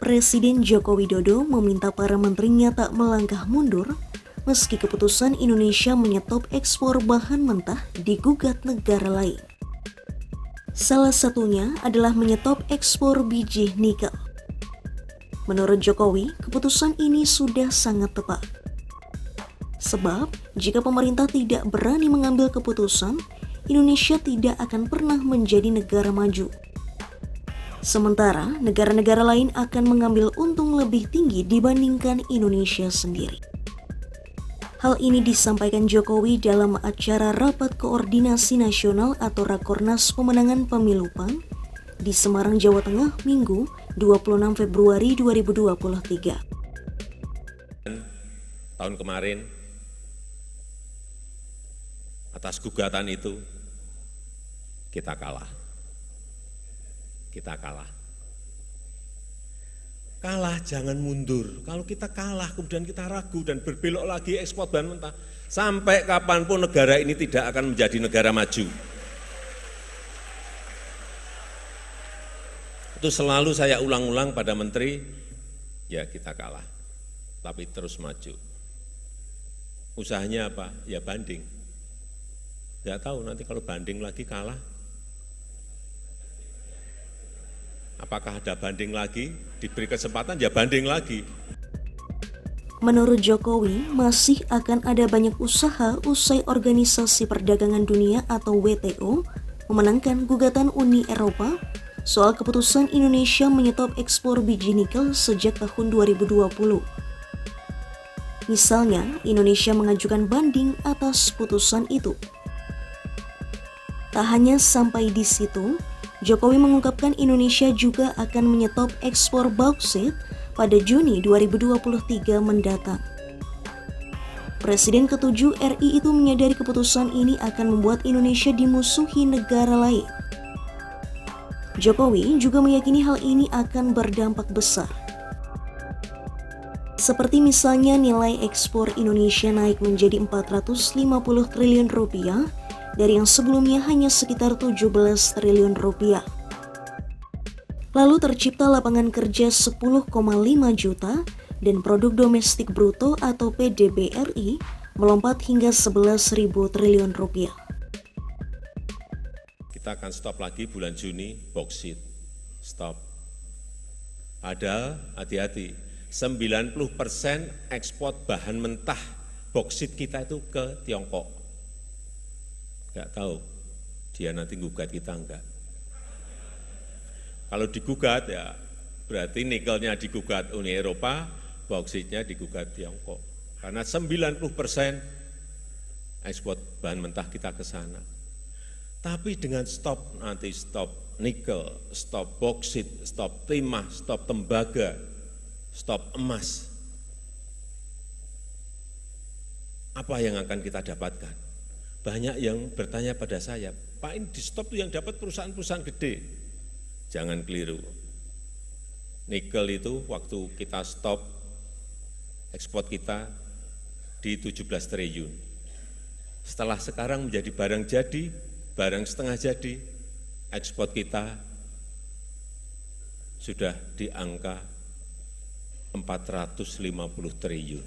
Presiden Joko Widodo meminta para menterinya tak melangkah mundur meski keputusan Indonesia menyetop ekspor bahan mentah digugat negara lain. Salah satunya adalah menyetop ekspor biji nikel. Menurut Jokowi, keputusan ini sudah sangat tepat. Sebab, jika pemerintah tidak berani mengambil keputusan, Indonesia tidak akan pernah menjadi negara maju. Sementara, negara-negara lain akan mengambil untung lebih tinggi dibandingkan Indonesia sendiri. Hal ini disampaikan Jokowi dalam acara Rapat Koordinasi Nasional atau Rakornas Pemenangan Pemilu PAN di Semarang, Jawa Tengah, Minggu 26 Februari 2023. Tahun kemarin, atas gugatan itu, kita kalah. Kalah jangan mundur. Kalau kita kalah kemudian kita ragu dan berbelok lagi ekspor bahan mentah, sampai kapanpun negara ini tidak akan menjadi negara maju. Itu selalu saya ulang-ulang pada menteri, ya kita kalah, tapi terus maju. Usahanya apa? Ya banding. Nggak tahu nanti kalau banding lagi kalah, apakah ada banding lagi? Diberi kesempatan ya banding lagi. Menurut Jokowi, masih akan ada banyak usaha usai Organisasi Perdagangan Dunia atau WTO memenangkan gugatan Uni Eropa soal keputusan Indonesia menyetop ekspor biji nikel sejak tahun 2020. Misalnya, Indonesia mengajukan banding atas putusan itu. Tak hanya sampai di situ, Jokowi mengungkapkan Indonesia juga akan menyetop ekspor bauksit pada Juni 2023 mendatang. Presiden ke-7 RI itu menyadari keputusan ini akan membuat Indonesia dimusuhi negara lain. Jokowi juga meyakini hal ini akan berdampak besar. Seperti misalnya nilai ekspor Indonesia naik menjadi 450 triliun rupiah dari yang sebelumnya hanya sekitar 17 triliun rupiah. Lalu tercipta lapangan kerja 10,5 juta dan produk domestik bruto atau PDB RI melompat hingga 11.000 triliun rupiah. Kita akan stop lagi bulan Juni, bauksit, stop. Padahal hati-hati, 90% ekspor bahan mentah bauksit kita itu ke Tiongkok. Enggak tahu, dia nanti gugat kita enggak. Kalau digugat ya berarti nikelnya digugat Uni Eropa, bauksit digugat Tiongkok. Karena 90% ekspor bahan mentah kita ke sana. Tapi dengan stop nanti stop nikel, stop bauksit, stop timah, stop tembaga, stop emas. Apa yang akan kita dapatkan? Banyak yang bertanya pada saya, Pak ini di stop itu yang dapat perusahaan-perusahaan gede. Jangan keliru. Nikel itu waktu kita stop, ekspor kita di 17 triliun. Setelah sekarang menjadi barang jadi, barang setengah jadi, ekspor kita sudah di angka 450 triliun.